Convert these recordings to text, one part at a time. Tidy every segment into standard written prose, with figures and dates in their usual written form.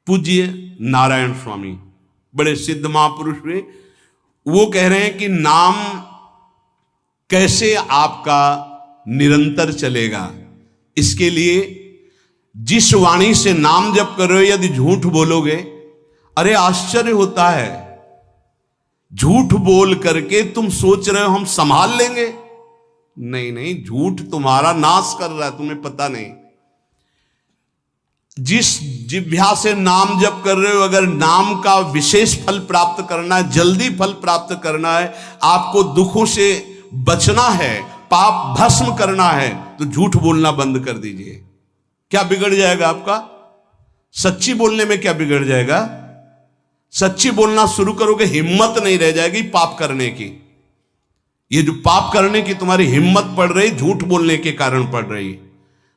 पूज्य नारायण स्वामी बड़े सिद्ध महापुरुष हुए। वो कह रहे हैं कि नाम कैसे आपका निरंतर चलेगा, इसके लिए जिस वाणी से नाम जप कर रहे हो यदि झूठ बोलोगे, अरे आश्चर्य होता है, झूठ बोल करके तुम सोच रहे हो हम संभाल लेंगे। नहीं नहीं, झूठ तुम्हारा नाश कर रहा है, तुम्हें पता नहीं। जिस जिह्वा से नाम जप कर रहे हो, अगर नाम का विशेष फल प्राप्त करना है, जल्दी फल प्राप्त करना है, आपको दुखों से बचना है, पाप भस्म करना है, तो झूठ बोलना बंद कर दीजिए। क्या बिगड़ जाएगा आपका? सच्ची बोलने में क्या बिगड़ जाएगा? सच्ची बोलना शुरू करोगे, हिम्मत नहीं रह जाएगी पाप करने की। ये जो पाप करने की तुम्हारी हिम्मत पड़ रही, झूठ बोलने के कारण पड़ रही।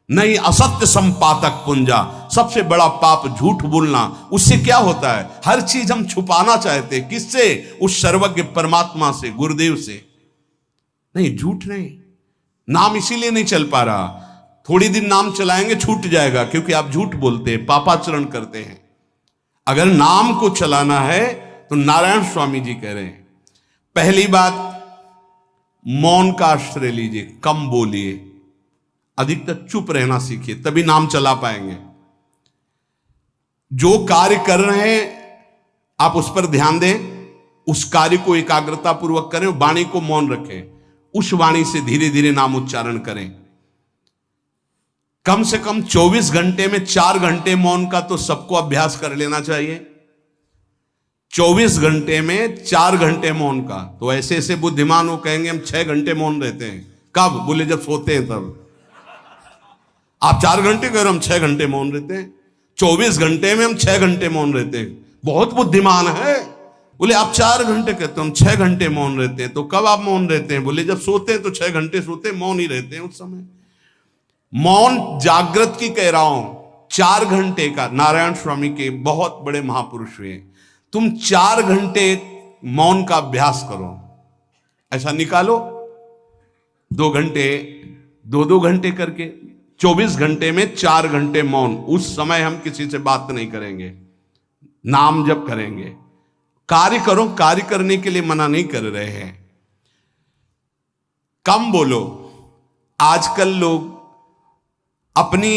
नहीं, असत्य संपातक पुंजा, सबसे बड़ा पाप झूठ बोलना। उससे क्या होता है? हर चीज हम छुपाना चाहते, किससे? उस सर्वज्ञ परमात्मा से, गुरुदेव से। नहीं, झूठ नहीं। नाम इसीलिए नहीं चल पा रहा, थोड़ी दिन नाम चलाएंगे छूट जाएगा, क्योंकि आप झूठ बोलते हैं, पापाचरण करते हैं। अगर नाम को चलाना है तो नारायण स्वामी जी कह रहे हैं, पहली बात मौन का आश्रय लीजिए, कम बोलिए, अधिकतर चुप रहना सीखिए, तभी नाम चला पाएंगे। जो कार्य कर रहे हैं आप उस पर ध्यान दें, उस कार्य को एकाग्रता पूर्वक करें, वाणी को मौन रखें, उस वाणी से धीरे धीरे नाम उच्चारण करें। कम से कम 24 घंटे में 4 घंटे मौन का तो सबको अभ्यास कर लेना चाहिए। 24 घंटे में 4 घंटे मौन का। तो ऐसे ऐसे बुद्धिमान हो कहेंगे हम 6 घंटे मौन रहते हैं। कब? बोले जब सोते हैं तब। आप 4 घंटे कह रहे हम 6 घंटे मौन रहते हैं। 24 घंटे में हम 6 घंटे मौन रहते हैं, बहुत बुद्धिमान है। बोले आप 4 घंटे कहते हो, हम 6 घंटे मौन रहते हैं। तो कब आप मौन रहते हैं? बोले जब सोते हैं तो 6 घंटे सोते हैं, मौन ही रहते हैं उस समय। मौन जागृत की कह रहा हूं, 4 घंटे का। नारायण स्वामी के बहुत बड़े महापुरुष हुए, तुम 4 घंटे मौन का अभ्यास करो, ऐसा निकालो 2 घंटे, 2 घंटे करके 24 घंटे में 4 घंटे मौन। उस समय हम किसी से बात नहीं करेंगे, नाम जप करेंगे। कार्य करो, कार्य करने के लिए मना नहीं कर रहे हैं, कम बोलो। आजकल लोग अपनी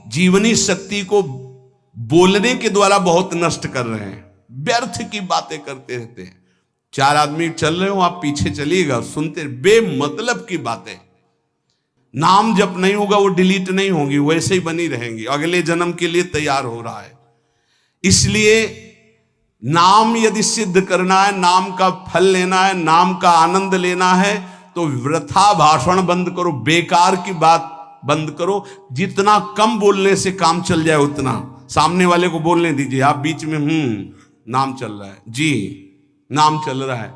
जीवनी शक्ति को बोलने के द्वारा बहुत नष्ट कर रहे हैं, व्यर्थ की बातें करते रहते हैं। 4 आदमी चल रहे हो, आप पीछे चलिएगा, सुनते, बेमतलब की बातें। नाम जब नहीं होगा वो डिलीट नहीं होंगी, वैसे ही बनी रहेंगी, अगले जन्म के लिए तैयार हो रहा है। इसलिए नाम यदि सिद्ध करना है, नाम का फल लेना है, नाम का आनंद लेना है, तो वृथा भाषण बंद करो, बेकार की बात बंद करो। जितना कम बोलने से काम चल जाए उतना। सामने वाले को बोलने दीजिए, आप बीच में नाम चल रहा है जी, नाम चल रहा है।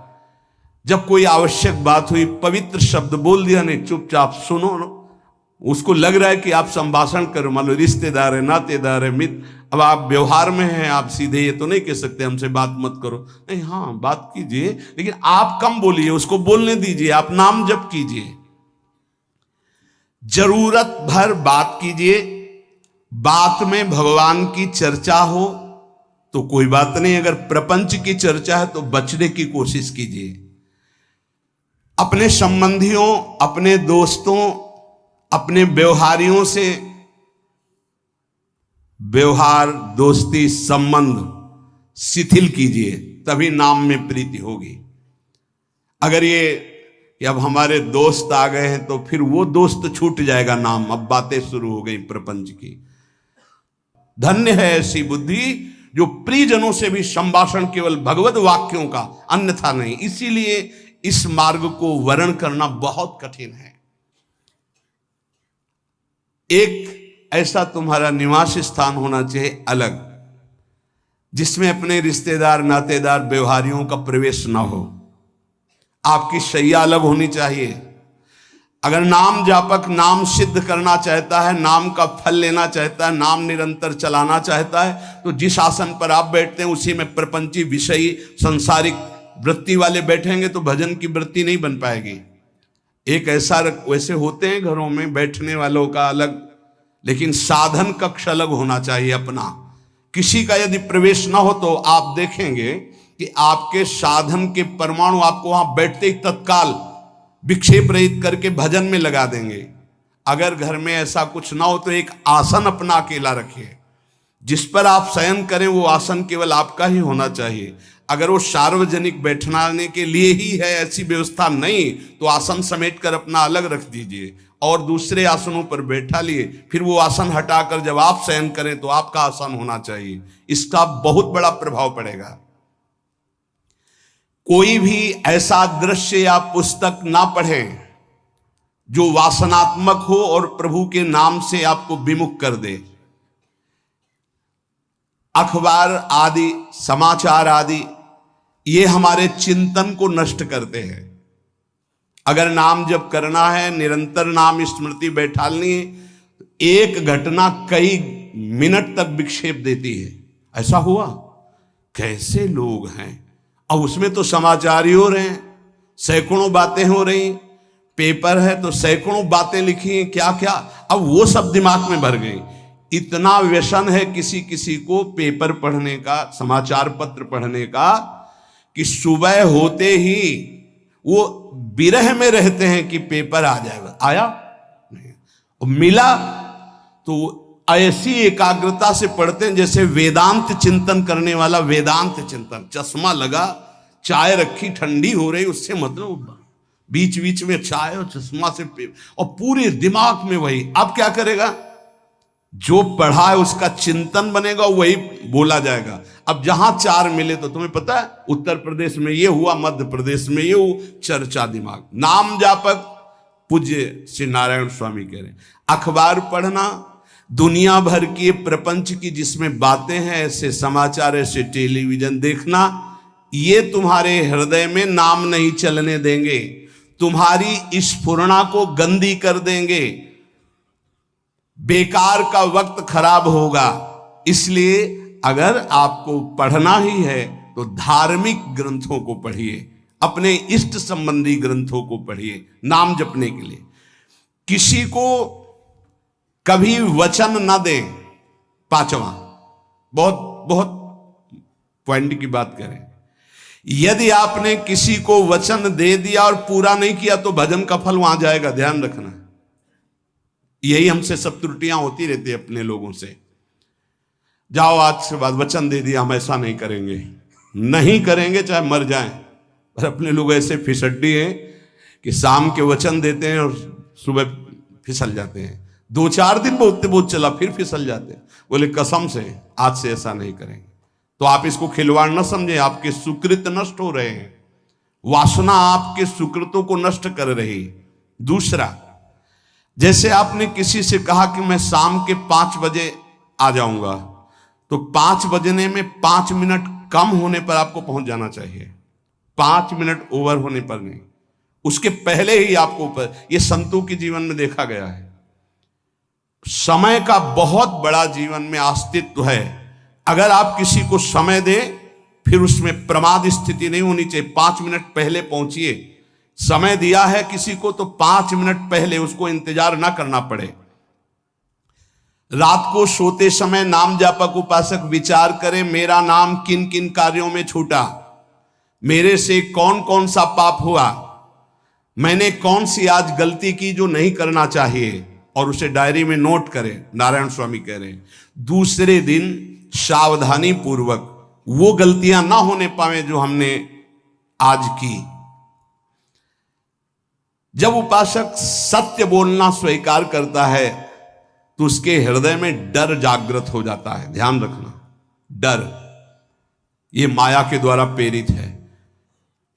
जब कोई आवश्यक बात हुई, पवित्र शब्द बोल दिया, नहीं चुपचाप सुनो। उसको लग रहा है कि आप संभाषण करो, मान लो रिश्तेदार है, नातेदार है, मित्र, अब आप व्यवहार में हैं, आप सीधे ये तो नहीं कह सकते हमसे बात मत करो, नहीं, हाँ बात कीजिए, लेकिन आप कम बोलिए, उसको बोलने दीजिए, आप नाम जप कीजिए, जरूरत भर बात कीजिए। बात में भगवान की चर्चा हो तो कोई बात नहीं, अगर प्रपंच की चर्चा है तो बचने की कोशिश कीजिए। अपने संबंधियों, अपने दोस्तों, अपने व्यवहारियों से व्यवहार, दोस्ती, संबंध शिथिल कीजिए, तभी नाम में प्रीति होगी। अगर ये कि अब हमारे दोस्त आ गए हैं तो फिर वो दोस्त छूट जाएगा नाम, अब बातें शुरू हो गई प्रपंच की। धन्य है ऐसी बुद्धि जो प्रियजनों से भी संभाषण केवल भगवत वाक्यों का, अन्यथा नहीं। इसीलिए इस मार्ग को वर्ण करना बहुत कठिन है। एक ऐसा तुम्हारा निवास स्थान होना चाहिए अलग, जिसमें अपने रिश्तेदार, नातेदार, व्यवहारियों का प्रवेश ना हो। आपकी शैया अलग होनी चाहिए। अगर नाम जापक नाम सिद्ध करना चाहता है, नाम का फल लेना चाहता है, नाम निरंतर चलाना चाहता है, तो जिस आसन पर आप बैठते हैं उसी में प्रपंची, विषयी, संसारिक वृत्ति वाले बैठेंगे तो भजन की वृत्ति नहीं बन पाएगी। एक ऐसा, वैसे होते हैं घरों में बैठने वालों का अलग, लेकिन साधन कक्ष अलग होना चाहिए अपना, किसी का यदि प्रवेश ना हो तो आप देखेंगे कि आपके साधन के परमाणु आपको वहां बैठते ही तत्काल विक्षेप रहित करके भजन में लगा देंगे। अगर घर में ऐसा कुछ ना हो तो एक आसन अपना अकेला रखिए, जिस पर आप शयन करें वो आसन केवल आपका ही होना चाहिए। अगर वो सार्वजनिक बैठने के लिए ही है, ऐसी व्यवस्था नहीं, तो आसन समेट कर अपना अलग रख दीजिए और दूसरे आसनों पर बैठा लिए, फिर वो आसन हटाकर जब आप शयन करें तो आपका आसन होना चाहिए। इसका बहुत बड़ा प्रभाव पड़ेगा। कोई भी ऐसा दृश्य या पुस्तक ना पढ़ें जो वासनात्मक हो और प्रभु के नाम से आपको विमुख कर दे। अखबार आदि, समाचार आदि, ये हमारे चिंतन को नष्ट करते हैं। अगर नाम जप करना है, निरंतर नाम स्मृति बैठालनी है, एक घटना कई मिनट तक विक्षेप देती है। ऐसा हुआ, कैसे लोग हैं। अब उसमें तो समाचार ही हो रहे हैं, सैकड़ों बातें हो रही, पेपर है तो सैकड़ों बातें लिखी हैं, क्या क्या, अब वो सब दिमाग में भर गई। इतना व्यसन है किसी किसी को पेपर पढ़ने का, समाचार पत्र पढ़ने का, कि सुबह होते ही वो विरह में रहते हैं कि पेपर आ जाएगा। आया नहीं, और मिला तो ऐसी एकाग्रता से पढ़ते हैं जैसे वेदांत चिंतन करने वाला वेदांत चिंतन। चश्मा लगा, चाय रखी, ठंडी हो रही, उससे मतलब बीच बीच में चाय और चश्मा से और पूरे दिमाग में वही। अब क्या करेगा, जो पढ़ा है उसका चिंतन बनेगा, वही बोला जाएगा। अब जहां चार मिले तो तुम्हें पता है, उत्तर प्रदेश में ये हुआ, मध्य प्रदेश में ये हुआ, चर्चा दिमाग। नाम जापक पूज्य श्री नारायण स्वामी कह रहे हैं, अखबार पढ़ना, दुनिया भर की प्रपंच की जिसमें बातें हैं, ऐसे समाचार, ऐसे टेलीविजन देखना, ये तुम्हारे हृदय में नाम नहीं चलने देंगे, तुम्हारी स्फुरणा को गंदी कर देंगे, बेकार का वक्त खराब होगा। इसलिए अगर आपको पढ़ना ही है तो धार्मिक ग्रंथों को पढ़िए, अपने इष्ट संबंधी ग्रंथों को पढ़िए नाम जपने के लिए। किसी को कभी वचन न दें। पांचवा, बहुत बहुत पॉइंट की बात करें, यदि आपने किसी को वचन दे दिया और पूरा नहीं किया तो भजन का फल वहां जाएगा, ध्यान रखना। यही हमसे सब त्रुटियां होती रहती है अपने लोगों से। जाओ आज के बाद वचन दे दिया, हम ऐसा नहीं करेंगे, नहीं करेंगे चाहे मर जाएं। और अपने लोग ऐसे फिसड्डी हैं कि शाम के वचन देते हैं और सुबह फिसल जाते हैं। 2-4 दिन बहुत चला, फिर फिसल जाते हैं। बोले कसम से आज से ऐसा नहीं करेंगे। तो आप इसको खिलवाड़ न समझें, आपके सुकृत नष्ट हो रहे हैं, वासना आपके सुकृतों को नष्ट कर रही। दूसरा, जैसे आपने किसी से कहा कि मैं शाम के 5 बजे आ जाऊंगा, तो 5 बजने में 5 मिनट कम होने पर आपको पहुंच जाना चाहिए, 5 मिनट ओवर होने पर नहीं, उसके पहले ही आपको ऊपर। यह संतों के जीवन में देखा गया है। समय का बहुत बड़ा जीवन में अस्तित्व है। अगर आप किसी को समय दें, फिर उसमें प्रमाद स्थिति नहीं होनी चाहिए। 5 मिनट पहले पहुंचिए। समय दिया है किसी को तो 5 मिनट पहले उसको इंतजार ना करना पड़े। रात को सोते समय नाम जापक उपासक विचार करें, मेरा नाम किन किन कार्यों में छूटा, मेरे से कौन कौन सा पाप हुआ, मैंने कौन सी आज गलती की जो नहीं करना चाहिए, और उसे डायरी में नोट करें। नारायण स्वामी कह रहे हैं दूसरे दिन सावधानी पूर्वक वो गलतियां ना होने पावे जो हमने आज की। जब उपासक सत्य बोलना स्वीकार करता है तो उसके हृदय में डर जागृत हो जाता है। ध्यान रखना, डर ये माया के द्वारा प्रेरित है।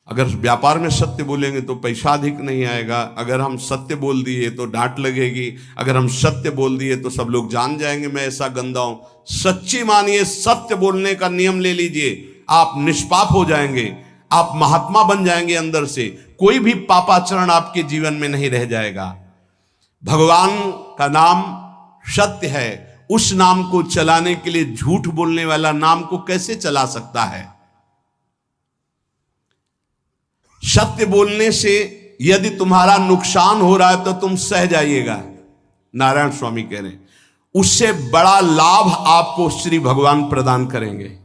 अगर व्यापार में सत्य बोलेंगे तो पैसा अधिक नहीं आएगा, अगर हम सत्य बोल दिए तो डांट लगेगी, अगर हम सत्य बोल दिए तो सब लोग जान जाएंगे मैं ऐसा गंदा हूं। सच्ची मानिए, सत्य बोलने का नियम ले लीजिए, आप निष्पाप हो जाएंगे, आप महात्मा बन जाएंगे अंदर से। कोई भी पापाचरण आपके जीवन में नहीं रह जाएगा। भगवान का नाम सत्य है, उस नाम को चलाने के लिए झूठ बोलने वाला नाम को कैसे चला सकता है। सत्य बोलने से यदि तुम्हारा नुकसान हो रहा है तो तुम सह जाइएगा। नारायण स्वामी कह रहे हैं उससे बड़ा लाभ आपको श्री भगवान प्रदान करेंगे।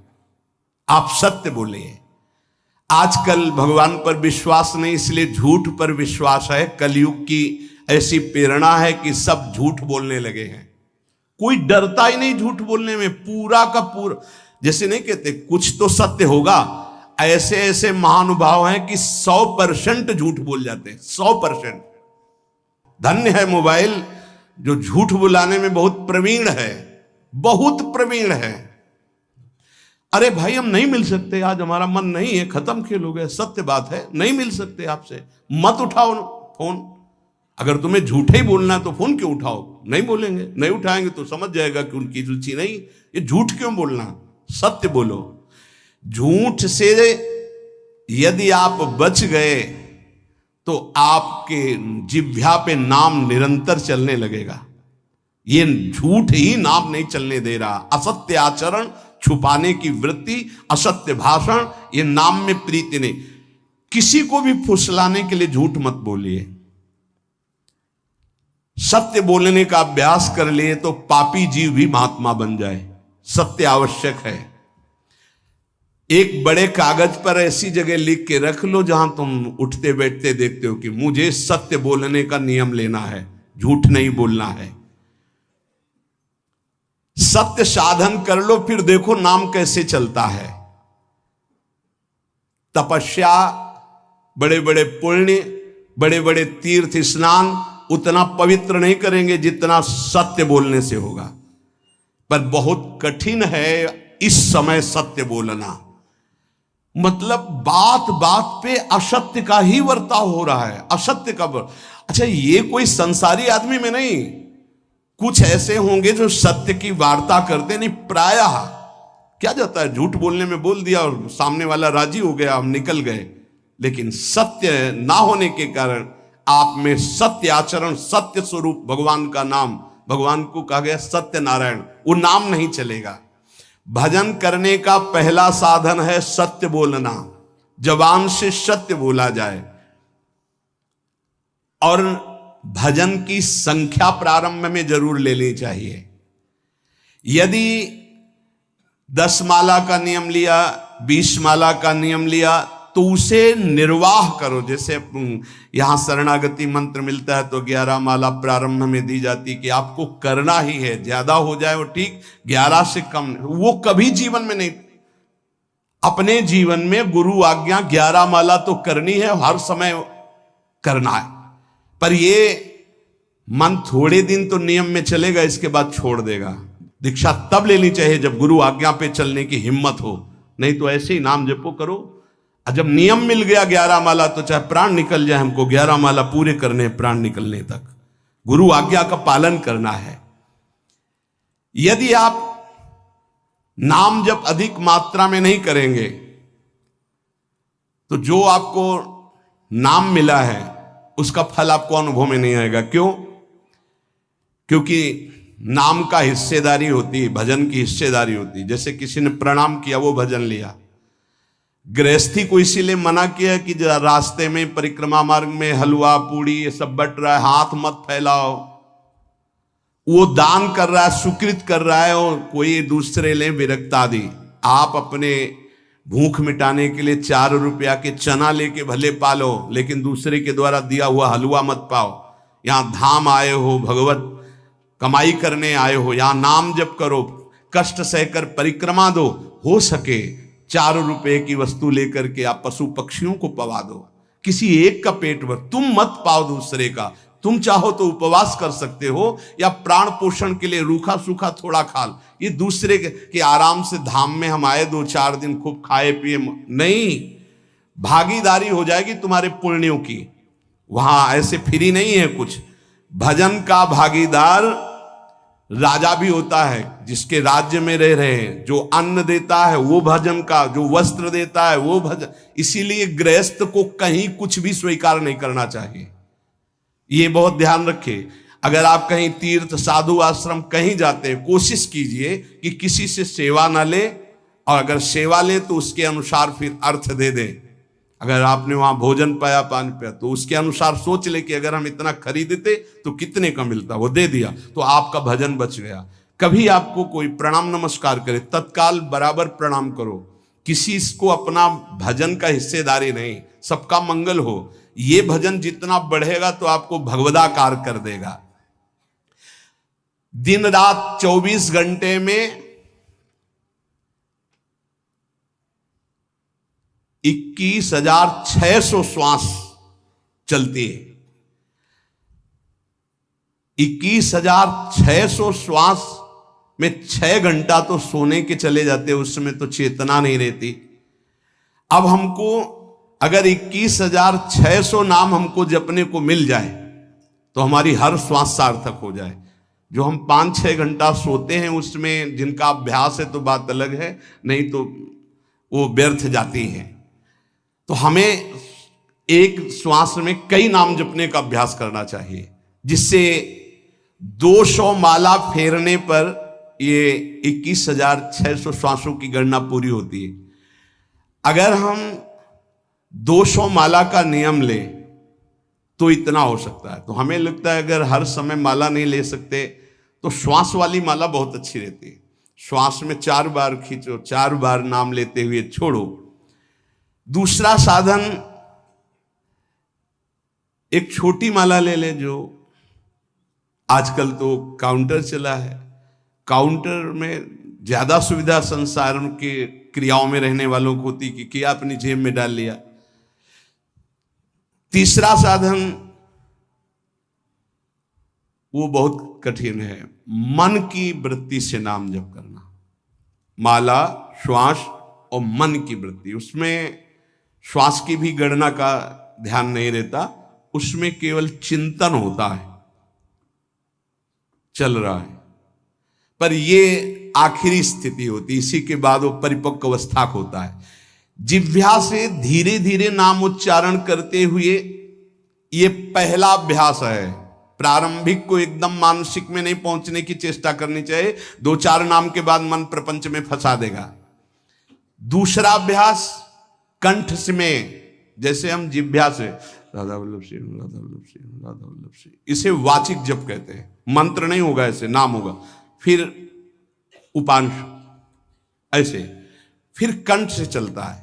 आप सत्य बोलिए। आजकल भगवान पर विश्वास नहीं, इसलिए झूठ पर विश्वास है। कलयुग की ऐसी प्रेरणा है कि सब झूठ बोलने लगे हैं। कोई डरता ही नहीं झूठ बोलने में, पूरा का पूरा। जैसे नहीं कहते कुछ तो सत्य होगा, ऐसे ऐसे महानुभाव हैं कि 100% झूठ बोल जाते हैं, 100%। धन्य है मोबाइल जो झूठ बुलाने में बहुत प्रवीण है, बहुत प्रवीण है। अरे भाई हम नहीं मिल सकते, आज हमारा मन नहीं है, खत्म खेल हो गया, सत्य बात है, नहीं मिल सकते आपसे, मत उठाओ फोन। अगर तुम्हें झूठे ही बोलना है तो फोन क्यों उठाओ? नहीं बोलेंगे, नहीं उठाएंगे तो समझ जाएगा कि उनकी रुचि नहीं। ये झूठ क्यों बोलना, सत्य बोलो। झूठ से यदि आप बच गए तो आपके जिह्वा पे नाम निरंतर चलने लगेगा। ये झूठ ही नाम नहीं चलने दे रहा। असत्य आचरण, छुपाने की वृत्ति, असत्य भाषण, ये नाम में प्रीति नहीं। किसी को भी फुसलाने के लिए झूठ मत बोलिए। सत्य बोलने का अभ्यास कर लिए तो पापी जीव भी महात्मा बन जाए। सत्य आवश्यक है। एक बड़े कागज पर ऐसी जगह लिख के रख लो जहां तुम उठते बैठते देखते हो कि मुझे सत्य बोलने का नियम लेना है, झूठ नहीं बोलना है। सत्य साधन कर लो, फिर देखो नाम कैसे चलता है। तपस्या, बड़े बड़े पुण्य, बड़े बड़े तीर्थ स्नान उतना पवित्र नहीं करेंगे जितना सत्य बोलने से होगा। पर बहुत कठिन है इस समय सत्य बोलना। मतलब बात बात पे असत्य का ही वर्ताव हो रहा है, असत्य का अच्छा, ये कोई संसारी आदमी में नहीं, कुछ ऐसे होंगे जो सत्य की वार्ता करते नहीं। प्रायः क्या जाता है, झूठ बोलने में बोल दिया और सामने वाला राजी हो गया, हम निकल गए। लेकिन सत्य ना होने के कारण आप में सत्य आचरण, सत्य स्वरूप भगवान का नाम, भगवान को कहा गया सत्य नारायण, वो नाम नहीं चलेगा। भजन करने का पहला साधन है सत्य बोलना। जबान से सत्य बोला जाए। और भजन की संख्या प्रारंभ में जरूर लेनी चाहिए। यदि 10 माला का नियम लिया, 20 माला का नियम लिया, तो उसे निर्वाह करो। जैसे यहां शरणागति मंत्र मिलता है तो 11 माला प्रारंभ में दी जाती कि आपको करना ही है, ज्यादा हो जाए वो ठीक, 11 से कम वो कभी जीवन में नहीं। अपने जीवन में गुरु आज्ञा 11 माला तो करनी है, हर समय करना है। पर ये मन थोड़े दिन तो नियम में चलेगा, इसके बाद छोड़ देगा। दीक्षा तब लेनी चाहिए जब गुरु आज्ञा पे चलने की हिम्मत हो, नहीं तो ऐसे ही नाम जपो करो। जब नियम मिल गया 11 माला तो चाहे प्राण निकल जाए, हमको 11 माला पूरे करने, प्राण निकलने तक गुरु आज्ञा का पालन करना है। यदि आप नाम जप अधिक मात्रा में नहीं करेंगे तो जो आपको नाम मिला है उसका फल आपको अनुभव में नहीं आएगा। क्यों? क्योंकि नाम का हिस्सेदारी होती है, भजन की हिस्सेदारी होती है। जैसे किसी ने प्रणाम किया, वो भजन लिया। गृहस्थी को इसीलिए मना किया कि रास्ते में परिक्रमा मार्ग में हलवा पूड़ी ये सब बट रहा है, हाथ मत फैलाओ। वो दान कर रहा है, सुकृत कर रहा है, और कोई दूसरे ले विरक्त आदि। आप अपने भूख मिटाने के लिए 4 रुपया के चना लेके भले पालो, लेकिन दूसरे के द्वारा दिया हुआ हलवा मत पाओ। यहां धाम आए हो, भगवत कमाई करने आए हो, यहां नाम जप करो, कष्ट सहकर परिक्रमा दो। हो सके 4 रुपए की वस्तु लेकर के आप पशु पक्षियों को पवा दो, किसी एक का पेट भर, तुम मत पाओ दूसरे का। तुम चाहो तो उपवास कर सकते हो, या प्राण पोषण के लिए रूखा सूखा थोड़ा खा लो। ये दूसरे के आराम से धाम में हम आए 2-4 दिन खूब खाए पिए नहीं, भागीदारी हो जाएगी तुम्हारे पुण्यों की। वहां ऐसे फ्री नहीं है कुछ। भजन का भागीदार राजा भी होता है, जिसके राज्य में रह रहे हैं। जो अन्न देता है वो भजन का, जो वस्त्र देता है वो भजन। इसीलिए गृहस्थ को कहीं कुछ भी स्वीकार नहीं करना चाहिए, ये बहुत ध्यान रखें। अगर आप कहीं तीर्थ साधु आश्रम कहीं जाते हैं, कोशिश कीजिए कि किसी से सेवा ना ले, और अगर सेवा ले तो उसके अनुसार फिर अर्थ दे दें। अगर आपने वहां भोजन पाया, पानी पाया, तो उसके अनुसार सोच ले कि अगर हम इतना खरीदते तो कितने का मिलता, वो दे दिया तो आपका भजन बच गया। कभी आपको कोई प्रणाम नमस्कार करे, तत्काल बराबर प्रणाम करो। किसी को अपना भजन का हिस्सेदारी नहीं, सबका मंगल हो। ये भजन जितना बढ़ेगा तो आपको भगवदाकार कर देगा। दिन रात 24 घंटे में 21,600 श्वास चलती है। 21,600 श्वास में 6 घंटा तो सोने के चले जाते, उसमें तो चेतना नहीं रहती। अब हमको अगर 21,600 नाम हमको जपने को मिल जाए तो हमारी हर श्वास सार्थक हो जाए। जो हम 5-6 घंटा सोते हैं उसमें जिनका अभ्यास है तो बात अलग है, नहीं तो वो व्यर्थ जाती है। तो हमें एक श्वास में कई नाम जपने का अभ्यास करना चाहिए, जिससे 200 माला फेरने पर ये 21,600 श्वासों की गणना पूरी होती है। अगर हम 200 माला का नियम लें तो इतना हो सकता है। तो हमें लगता है अगर हर समय माला नहीं ले सकते तो श्वास वाली माला बहुत अच्छी रहती है। श्वास में 4 बार खींचो, 4 बार नाम लेते हुए छोड़ो। दूसरा साधन, एक छोटी माला ले ले, जो आजकल तो काउंटर चला है। काउंटर में ज्यादा सुविधा संसार के क्रियाओं में रहने वालों को होती कि किया अपनी जेब में डाल लिया। तीसरा साधन वो बहुत कठिन है, मन की वृत्ति से नाम जप करना। माला, श्वास और मन की वृत्ति, उसमें श्वास की भी गणना का ध्यान नहीं रहता, उसमें केवल चिंतन होता है, चल रहा है। पर ये आखिरी स्थिति होती, इसी के बाद वो परिपक्व अवस्था को होता है। जिह्वा से धीरे धीरे नाम उच्चारण करते हुए ये पहला अभ्यास है। प्रारंभिक को एकदम मानसिक में नहीं पहुंचने की चेष्टा करनी चाहिए, 2-4 नाम के बाद मन प्रपंच में फंसा देगा। दूसरा अभ्यास कंठ से में, जैसे हम जिह्वा से राधा वल्लभ श्री राधा वल्लभ श्री राधा वल्लभ श्री, इसे वाचिक जप कहते हैं। मंत्र नहीं होगा, ऐसे नाम होगा। फिर उपांश ऐसे, फिर कंठ से चलता है,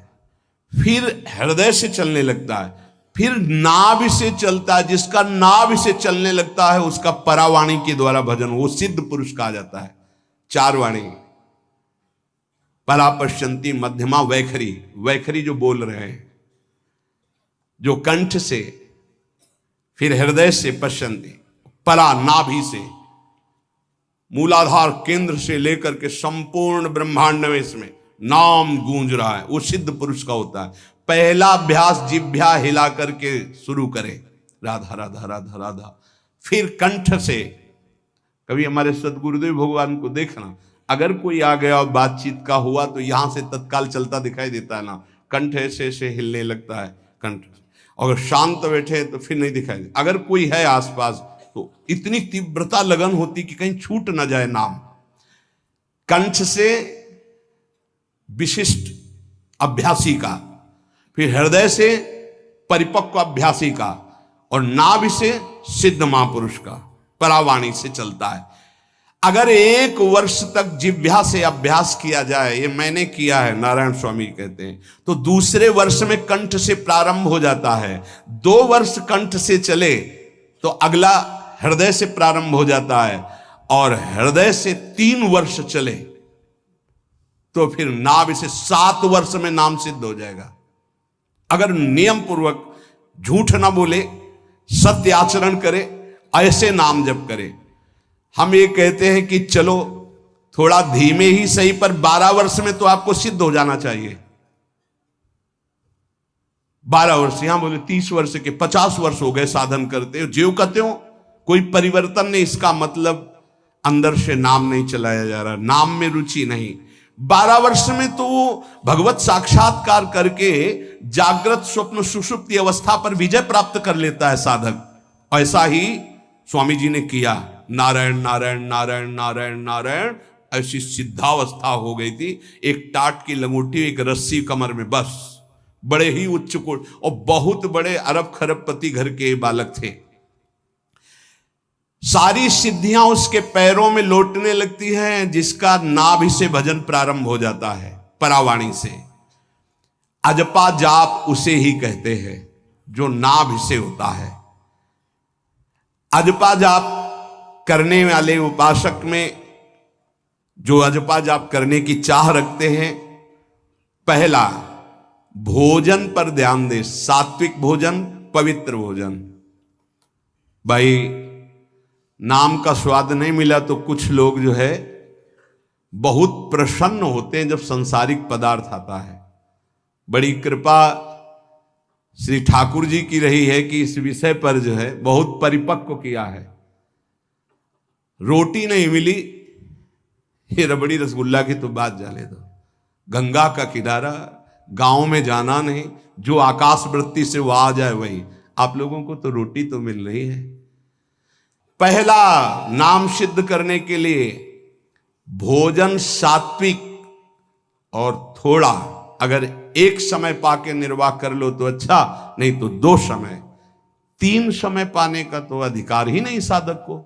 फिर हृदय से चलने लगता है, फिर नाभि से चलता है। जिसका नाभि से चलने लगता है उसका परावाणी के द्वारा भजन, वो सिद्ध पुरुष कहा जाता है। 4 वाणी, परा, पश्यंती, मध्यमा, वैखरी। वैखरी जो बोल रहे हैं, जो कंठ से, फिर हृदय से पश्यंती, परा नाभि से, मूलाधार केंद्र से लेकर के संपूर्ण ब्रह्मांड में इसमें नाम गूंज रहा है, वो सिद्ध पुरुष का होता है। पहला अभ्यास जिह्वा हिला करके शुरू करें, राधा राधा राधा राधा। फिर कंठ से, कभी हमारे सदगुरुदेव भगवान को देखना, अगर कोई आ गया और बातचीत का हुआ तो यहां से तत्काल चलता दिखाई देता है ना, कंठ ऐसे ऐसे हिलने लगता है कंठ। अगर शांत बैठे तो फिर नहीं दिखाई दे। अगर कोई है आसपास तो इतनी तीव्रता लगन होती कि कहीं छूट ना जाए नाम। कंठ से विशिष्ट अभ्यासी का, फिर हृदय से परिपक्व अभ्यासी का, और नाभि से सिद्ध महापुरुष का, परावाणी से चलता है। अगर 1 वर्ष तक जिह्वा से अभ्यास किया जाए, ये मैंने किया है, नारायण स्वामी कहते हैं, तो दूसरे वर्ष में कंठ से प्रारंभ हो जाता है। 2 वर्ष कंठ से चले तो अगला हृदय से प्रारंभ हो जाता है, और हृदय से 3 वर्ष चले तो फिर नाभि से 7 वर्ष में नाम सिद्ध हो जाएगा। अगर नियम पूर्वक झूठ ना बोले, सत्य आचरण करे, ऐसे नाम जप करे। हम ये कहते हैं कि चलो थोड़ा धीमे ही सही, पर 12 वर्ष में तो आपको सिद्ध हो जाना चाहिए। 12 वर्ष, यहां बोले 30 वर्ष के 50 वर्ष हो गए साधन करते हो, ज्यों कहते हो कोई परिवर्तन नहीं। इसका मतलब अंदर से नाम नहीं चलाया जा रहा, नाम में रुचि नहीं। 12 वर्ष में तो भगवत साक्षात्कार करके जागृत स्वप्न सुषुप्ति अवस्था पर विजय प्राप्त कर लेता है साधक। ऐसा ही स्वामी जी ने किया। नारायण नारायण नारायण नारायण नारायण, ऐसी सिद्धावस्था हो गई थी। एक टाट की लंगोटी, एक रस्सी कमर में, बस बड़े ही उच्च कोट और बहुत बड़े अरब खरबपति घर के बालक थे। सारी सिद्धियां उसके पैरों में लौटने लगती हैं, जिसका नाभि से भजन प्रारंभ हो जाता है, परावाणी से। अजपा जाप उसे ही कहते हैं जो नाभि से होता है। अजपा जाप करने वाले उपासक में जो अजपा जाप करने की चाह रखते हैं, पहला भोजन पर ध्यान दे, सात्विक भोजन, पवित्र भोजन। भाई नाम का स्वाद नहीं मिला तो कुछ लोग जो है बहुत प्रसन्न होते हैं जब सांसारिक पदार्थ आता है। बड़ी कृपा श्री ठाकुर जी की रही है कि इस विषय पर जो है बहुत परिपक्व किया है। रोटी नहीं मिली, ये रबड़ी रसगुल्ला की तो बात जाने दो। गंगा का किनारा, गांव में जाना नहीं, जो आकाश वृत्ति से वो आ जाए वही। आप लोगों को तो रोटी तो मिल रही है। पहला नाम सिद्ध करने के लिए भोजन सात्विक और थोड़ा, अगर एक समय पाके निर्वाह कर लो तो अच्छा, नहीं तो 2 समय, 3 समय पाने का तो अधिकार ही नहीं साधक को।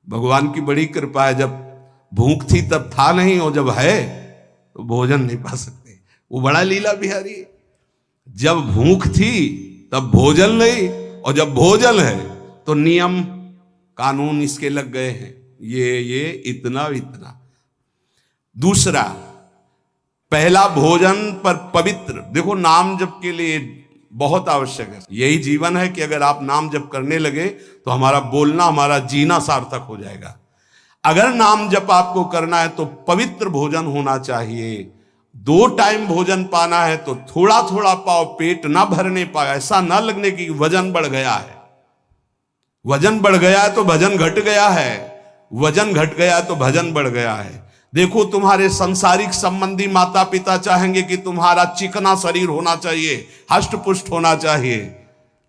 भगवान की बड़ी कृपा है, जब भूख थी तब था नहीं, और जब है तो भोजन नहीं पा सकते। वो बड़ा लीला बिहारी है। जब भूख थी तब भोजन नहीं, और जब भोजन है तो नियम कानून इसके लग गए हैं, ये इतना इतना। दूसरा, पहला भोजन पर पवित्र। देखो नाम जप के लिए बहुत आवश्यक है, यही जीवन है कि अगर आप नाम जप करने लगे तो हमारा बोलना, हमारा जीना सार्थक हो जाएगा। अगर नाम जप आपको करना है तो पवित्र भोजन होना चाहिए। 2 टाइम भोजन पाना है तो थोड़ा थोड़ा पाओ, पेट ना भरने पाए, ऐसा ना लगने की वजन बढ़ गया है। वजन बढ़ गया है तो भजन घट गया है, वजन घट गया तो भजन बढ़ गया है। देखो तुम्हारे संसारिक संबंधी माता पिता चाहेंगे कि तुम्हारा चिकना शरीर होना चाहिए, हष्ट पुष्ट होना चाहिए,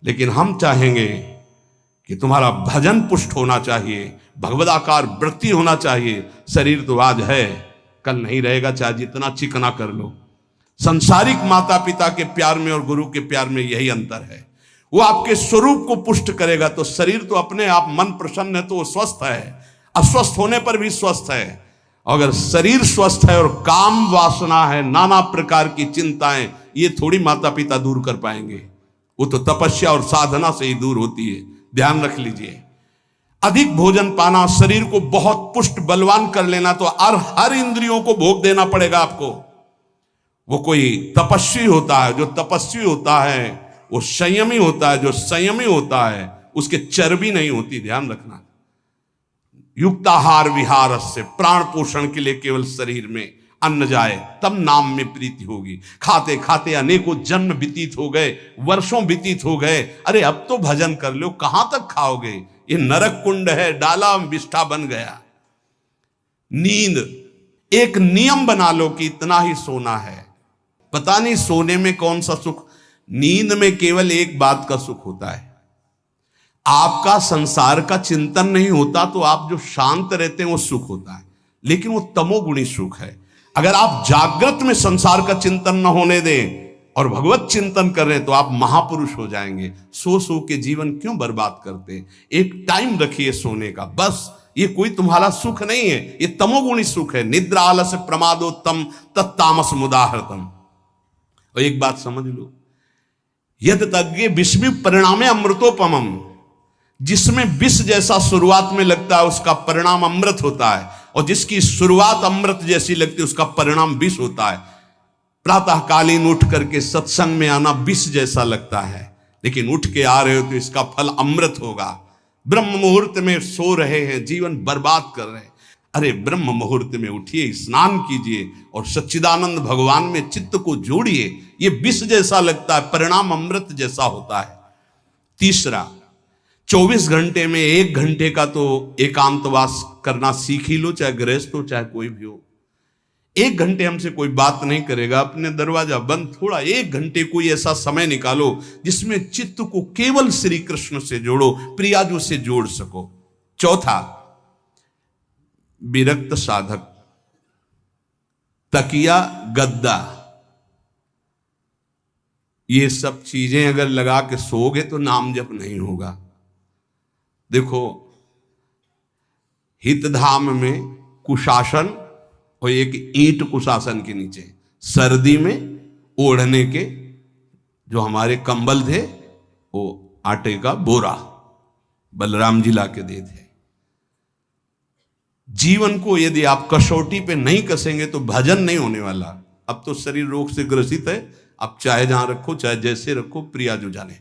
लेकिन हम चाहेंगे कि तुम्हारा भजन पुष्ट होना चाहिए, भगवदाकार वृत्ति होना चाहिए। शरीर तो आज है, कल नहीं रहेगा, चाहे जितना चिकना कर लो। संसारिक माता पिता के प्यार में और गुरु के प्यार में यही अंतर है। वो आपके स्वरूप को पुष्ट करेगा तो शरीर तो अपने आप, मन प्रसन्न है तो वो स्वस्थ है, अस्वस्थ होने पर भी स्वस्थ है। अगर शरीर स्वस्थ है और काम वासना है, नाना प्रकार की चिंताएं, ये थोड़ी माता पिता दूर कर पाएंगे। वो तो तपस्या और साधना से ही दूर होती है, ध्यान रख लीजिए। अधिक भोजन पाना, शरीर को बहुत पुष्ट बलवान कर लेना, तो हर इंद्रियों को भोग देना पड़ेगा आपको। वो कोई तपस्वी होता है, जो तपस्वी होता है वो संयमी होता है, जो संयमी होता है उसके चर्बी नहीं होती, ध्यान रखना। युक्ताहार विहार से, प्राण पोषण के लिए केवल शरीर में अन्न जाए तब नाम में प्रीति होगी। खाते खाते अनेकों जन्म व्यतीत हो गए, वर्षों व्यतीत हो गए, अरे अब तो भजन कर लो, कहां तक खाओगे? ये नरक कुंड है, डाला विष्ठा बन गया। नींद, एक नियम बना लो कि इतना ही सोना है। पता नहीं सोने में कौन सा सुख, नींद में केवल एक बात का सुख होता है, आपका संसार का चिंतन नहीं होता, तो आप जो शांत रहते हैं वो सुख होता है, लेकिन वो तमोगुणी सुख है। अगर आप जागृत में संसार का चिंतन न होने दें और भगवत चिंतन कर रहे हैं तो आप महापुरुष हो जाएंगे। सो सो के जीवन क्यों बर्बाद करते हैं? एक टाइम रखिए सोने का, बस। ये कोई तुम्हारा सुख नहीं है, ये तमोगुणी सुख है। निद्रा आलस्य प्रमादोत्तम तत्तामस मुदाहृतम। और एक बात समझ लो, यद तज्ञे विषमी परिणामे अमृतोपमम, जिसमें विष जैसा शुरुआत में लगता है उसका परिणाम अमृत होता है, और जिसकी शुरुआत अमृत जैसी लगती है उसका परिणाम विष होता है। प्रातःकालीन उठ करके सत्संग में आना विष जैसा लगता है, लेकिन उठ के आ रहे हो तो इसका फल अमृत होगा। ब्रह्म मुहूर्त में सो रहे हैं, जीवन बर्बाद कर रहे हैं, अरे ब्रह्म मुहूर्त में उठिए, स्नान कीजिए और सच्चिदानंद भगवान में चित्त को जोड़िए। ये विष जैसा लगता है, परिणाम अमृत जैसा होता है। तीसरा, 24 घंटे में 1 घंटे का तो एकांतवास करना सीख ही लो, चाहे गृहस्थ हो चाहे कोई भी हो। 1 घंटे हमसे कोई बात नहीं करेगा, अपने दरवाजा बंद, थोड़ा 1 घंटे कोई ऐसा समय निकालो जिसमें चित्त को केवल श्री कृष्ण से जोड़ो, प्रियाजू से जोड़ सको। चौथा, विरक्त साधक, तकिया गद्दा, ये सब चीजें अगर लगा के सोओगे तो नाम जप नहीं होगा। देखो, हितधाम में कुशासन और एक ईंट कुशासन के नीचे, सर्दी में ओढ़ने के जो हमारे कंबल थे वो आटे का बोरा बलराम जी ला के दे थे। जीवन को यदि आप कसौटी पे नहीं कसेंगे तो भजन नहीं होने वाला। अब तो शरीर रोग से ग्रसित है, आप चाहे जहां रखो चाहे जैसे रखो, प्रिया जो जाने।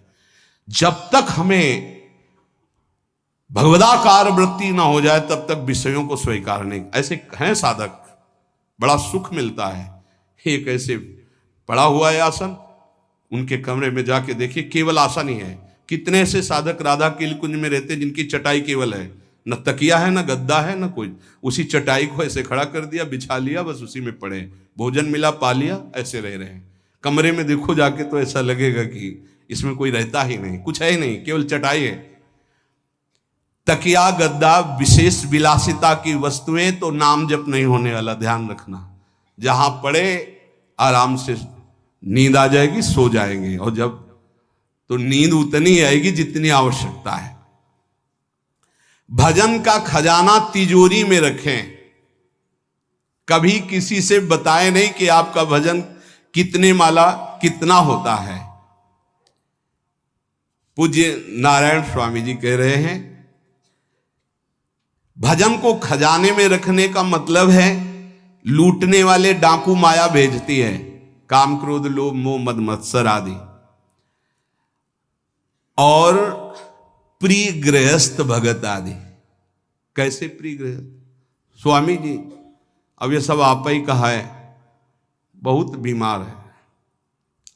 जब तक हमें भगवदाकार वृत्ति ना हो जाए तब तक विषयों को स्वीकार नहीं। ऐसे हैं साधक, बड़ा सुख मिलता है। एक ऐसे पड़ा हुआ है आसन, उनके कमरे में जाके देखिए, केवल आसन ही है। कितने ऐसे साधक राधा कीलकुंज में रहते जिनकी चटाई केवल है, न तकिया है, न गद्दा है, न कोई। उसी चटाई को ऐसे खड़ा कर दिया, बिछा लिया, बस उसी में पड़े, भोजन मिला पा लिया, ऐसे रह रहे हैं। कमरे में देखो जाके तो ऐसा लगेगा कि इसमें कोई रहता ही नहीं, कुछ है ही नहीं, केवल चटाई है। तकिया गद्दा विशेष विलासिता की वस्तुएं तो नाम जप नहीं होने वाला, ध्यान रखना। जहां पड़े आराम से नींद आ जाएगी, सो जाएंगे, और जब तो नींद उतनी आएगी जितनी आवश्यकता है। भजन का खजाना तिजोरी में रखें, कभी किसी से बताएं नहीं कि आपका भजन कितने माला कितना होता है। पूज्य नारायण स्वामी जी कह रहे हैं, भजन को खजाने में रखने का मतलब है लूटने वाले डाकू माया भेजती है, काम क्रोध लोभ मोह मद मत्सर आदि, और प्रिय गृहस्थ भगत आदि। कैसे प्रिय गृहस्थ? स्वामी जी, अब ये सब आप ही कहा है, बहुत बीमार है,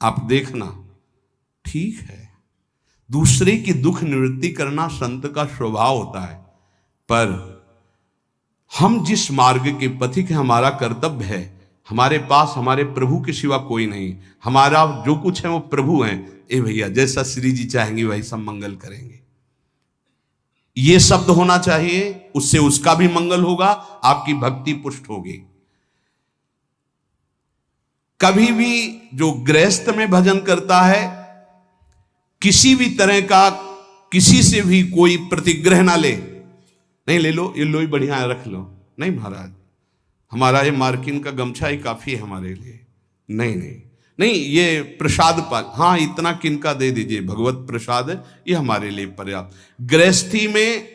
आप देखना। ठीक है, दूसरे की दुख निवृत्ति करना संत का स्वभाव होता है, पर हम जिस मार्ग के पथिक हैं, हमारा कर्तव्य है। हमारे पास हमारे प्रभु के सिवा कोई नहीं, हमारा जो कुछ है वो प्रभु हैं। ए भैया, जैसा श्री जी चाहेंगे वही सब मंगल करेंगे, ये शब्द होना चाहिए। उससे उसका भी मंगल होगा, आपकी भक्ति पुष्ट होगी। कभी भी जो गृहस्थ में भजन करता है, किसी भी तरह का किसी से भी कोई प्रतिग्रह ना ले। नहीं, ले लो, ये लो ही बढ़िया है, रख लो। नहीं महाराज, हमारा ये मार्किन का गमछा ही काफी है हमारे लिए। नहीं नहीं नहीं, ये प्रसाद पाल, हाँ इतना किनका दे दीजिए, भगवत प्रसाद है, ये हमारे लिए पर्याप्त। गृहस्थी में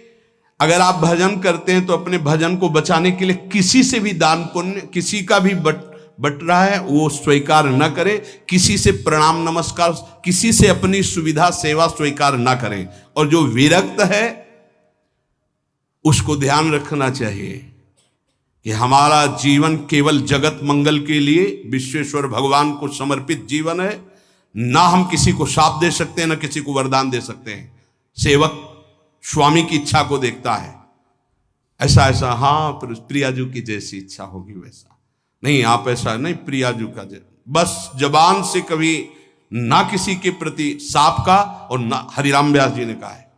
अगर आप भजन करते हैं तो अपने भजन को बचाने के लिए किसी से भी दान पुण्य, किसी का भी बट रहा है वो स्वीकार न करें, किसी से प्रणाम नमस्कार, किसी से अपनी सुविधा सेवा स्वीकार ना करें। और जो विरक्त है उसको ध्यान रखना चाहिए कि हमारा जीवन केवल जगत मंगल के लिए विश्वेश्वर भगवान को समर्पित जीवन है। ना हम किसी को शाप दे सकते हैं, ना किसी को वरदान दे सकते हैं। सेवक स्वामी की इच्छा को देखता है, ऐसा ऐसा, हाँ प्रियाजू की जैसी इच्छा होगी वैसा। नहीं, आप ऐसा नहीं, प्रियाजू का बस जबान से कभी ना किसी के प्रति शाप का, और ना हरिराम व्यास जी ने कहा है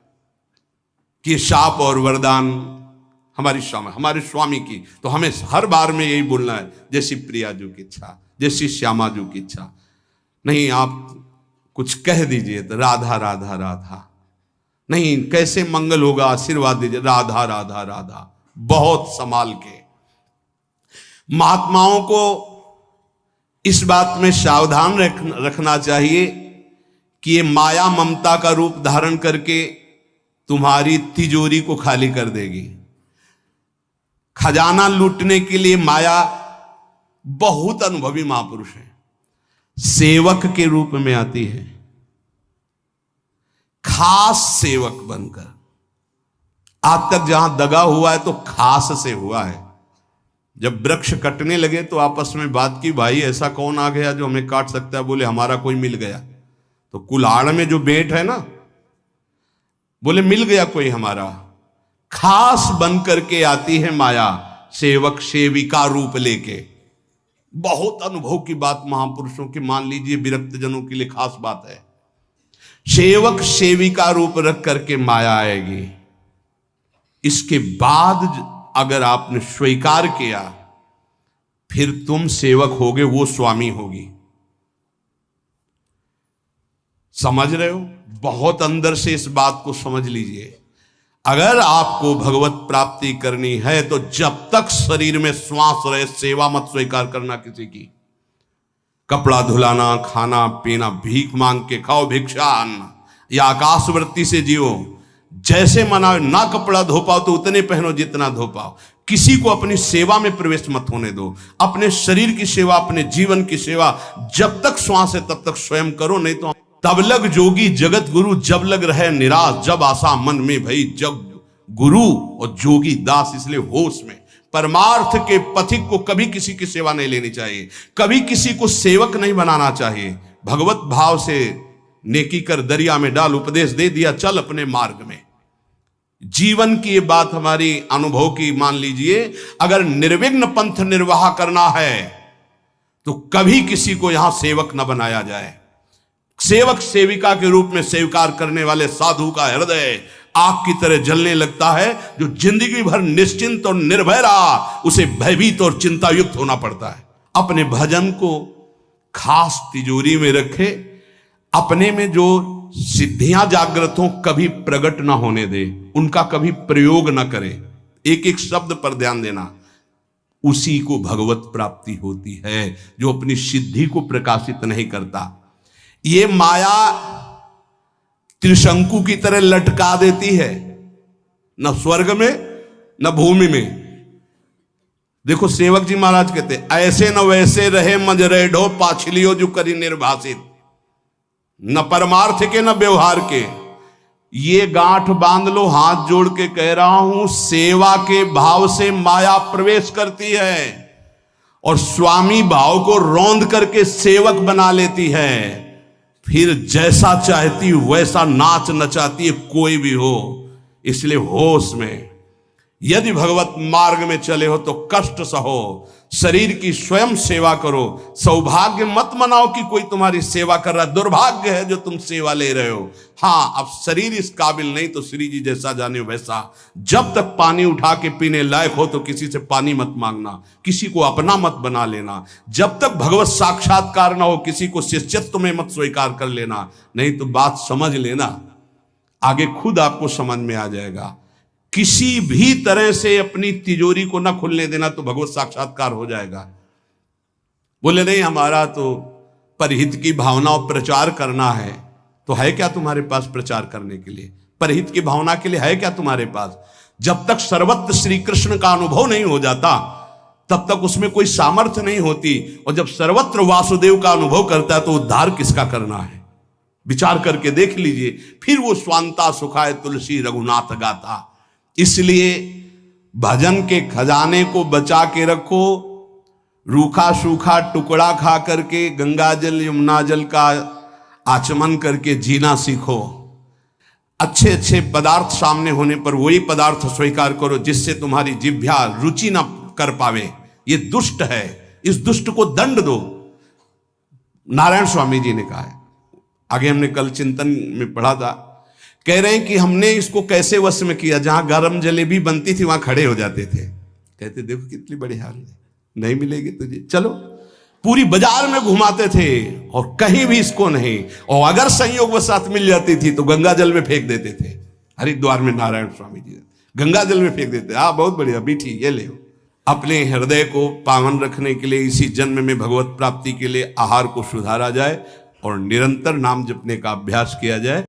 कि शाप और वरदान हमारी हमारे स्वामी की, तो हमें हर बार में यही बोलना है, जैसी प्रियाजू की इच्छा, जैसी श्यामाजू की इच्छा। नहीं, आप कुछ कह दीजिए तो राधा राधा राधा, नहीं कैसे मंगल होगा, आशीर्वाद दीजिए राधा राधा राधा, बहुत संभाल के। महात्माओं को इस बात में सावधान रखना चाहिए कि ये माया ममता का रूप धारण करके तुम्हारी तिजोरी को खाली कर देगी। खजाना लूटने के लिए माया बहुत अनुभवी महापुरुष है, सेवक के रूप में आती है, खास सेवक बनकर। आज तक जहां दगा हुआ है तो खास से हुआ है। जब वृक्ष कटने लगे तो आपस में बात की, भाई ऐसा कौन आ गया जो हमें काट सकता है? बोले हमारा कोई मिल गया। तो कुल्हाड़ में जो बेट है ना, बोले मिल गया कोई हमारा। खास बन करके आती है माया, सेवक सेविका रूप लेके। बहुत अनुभव की बात महापुरुषों की, मान लीजिए विरक्त जनों के लिए खास बात है। सेवक सेविका रूप रख करके माया आएगी। इसके बाद अगर आपने स्वीकार किया, फिर तुम सेवक होगे, वो स्वामी होगी। समझ रहे हो? बहुत अंदर से इस बात को समझ लीजिए। अगर आपको भगवत प्राप्ति करनी है तो जब तक शरीर में श्वास रहे सेवा मत स्वीकार करना किसी की। कपड़ा धुलाना, खाना पीना, भीख मांग के खाओ, भिक्षा अन्न, या आकाशवृत्ति से जियो। जैसे मना, ना कपड़ा धो पाओ तो उतने पहनो जितना धो पाओ। किसी को अपनी सेवा में प्रवेश मत होने दो। अपने शरीर की सेवा, अपने जीवन की सेवा जब तक श्वास है तब तक स्वयं करो, नहीं तो तब लग जोगी जगत गुरु, जब लग रहे निराश, जब आशा मन में भई जग गुरु और जोगी दास। इसलिए होश में परमार्थ के पथिक को कभी किसी की सेवा नहीं लेनी चाहिए, कभी किसी को सेवक नहीं बनाना चाहिए। भगवत भाव से नेकी कर दरिया में डाल, उपदेश दे दिया चल अपने मार्ग में। जीवन की ये बात हमारी अनुभव की मान लीजिए। अगर निर्विघ्न पंथ निर्वाह करना है तो कभी किसी को यहां सेवक न बनाया जाए। सेवक सेविका के रूप में स्वीकार करने वाले साधु का हृदय आग की तरह जलने लगता है। जो जिंदगी भर निश्चिंत और निर्भय रहा उसे भयभीत और चिंता युक्त होना पड़ता है। अपने भजन को खास तिजोरी में रखे, अपने में जो सिद्धियां जागृत हो कभी प्रकट ना होने दे, उनका कभी प्रयोग ना करे। एक एक शब्द पर ध्यान देना। उसी को भगवत प्राप्ति होती है जो अपनी सिद्धि को प्रकाशित नहीं करता। ये माया त्रिशंकु की तरह लटका देती है, न स्वर्ग में न भूमि में। देखो सेवक जी महाराज कहते ऐसे न वैसे रहे मज रेढ़ो पाछलियो जो करी निर्भाषित, न परमार्थ के न व्यवहार के। ये गांठ बांध लो, हाथ जोड़ के कह रहा हूं, सेवा के भाव से माया प्रवेश करती है और स्वामी भाव को रौंद करके सेवक बना लेती है। फिर जैसा चाहती वैसा नाच नचाती है, कोई भी हो। इसलिए होश में यदि भगवत मार्ग में चले हो तो कष्ट सहो, शरीर की स्वयं सेवा करो। सौभाग्य मत मनाओ कि कोई तुम्हारी सेवा कर रहा है, दुर्भाग्य है जो तुम सेवा ले रहे हो। हाँ, अब शरीर इस काबिल नहीं तो श्री जी जैसा जाने वैसा। जब तक पानी उठा के पीने लायक हो तो किसी से पानी मत मांगना, किसी को अपना मत बना लेना। जब तक भगवत साक्षात्कार ना हो किसी को शिष्यत्व में मत स्वीकार कर लेना, नहीं तो बात समझ लेना, आगे खुद आपको समझ में आ जाएगा। किसी भी तरह से अपनी तिजोरी को ना खुलने देना तो भगवत साक्षात्कार हो जाएगा। बोले नहीं हमारा तो परहित की भावना और प्रचार करना है, तो है क्या तुम्हारे पास प्रचार करने के लिए? परहित की भावना के लिए है क्या तुम्हारे पास? जब तक सर्वत्र श्री कृष्ण का अनुभव नहीं हो जाता तब तक उसमें कोई सामर्थ्य नहीं होती। और जब सर्वत्र वासुदेव का अनुभव करता है तो उद्धार किसका करना है? विचार करके देख लीजिए। फिर वो स्वांता सुखाए तुलसी रघुनाथ गाथा। इसलिए भजन के खजाने को बचा के रखो। रूखा सूखा टुकड़ा खा करके गंगा जल यमुना जल का आचमन करके जीना सीखो। अच्छे अच्छे पदार्थ सामने होने पर वही पदार्थ स्वीकार करो जिससे तुम्हारी जिह्वा रुचि ना कर पावे। ये दुष्ट है, इस दुष्ट को दंड दो। नारायण स्वामी जी ने कहा है, आगे हमने कल चिंतन में पढ़ा था, कह रहे हैं कि हमने इसको कैसे वश में किया। जहां गरम जलेबी बनती थी वहां खड़े हो जाते थे, कहते देखो कितनी बड़ी हाल है, नहीं मिलेगी तुझे, चलो। पूरी बाजार में घुमाते थे और कहीं भी इसको नहीं। और अगर संयोग वसात मिल जाती थी तो गंगा जल में फेंक देते थे। हरिद्वार में नारायण स्वामी जी गंगा जल में फेंक देते। हाँ बहुत बढ़िया बीठी, ये ले। अपने हृदय को पावन रखने के लिए इसी जन्म में भगवत प्राप्ति के लिए आहार को सुधारा जाए और निरंतर नाम जपने का अभ्यास किया जाए।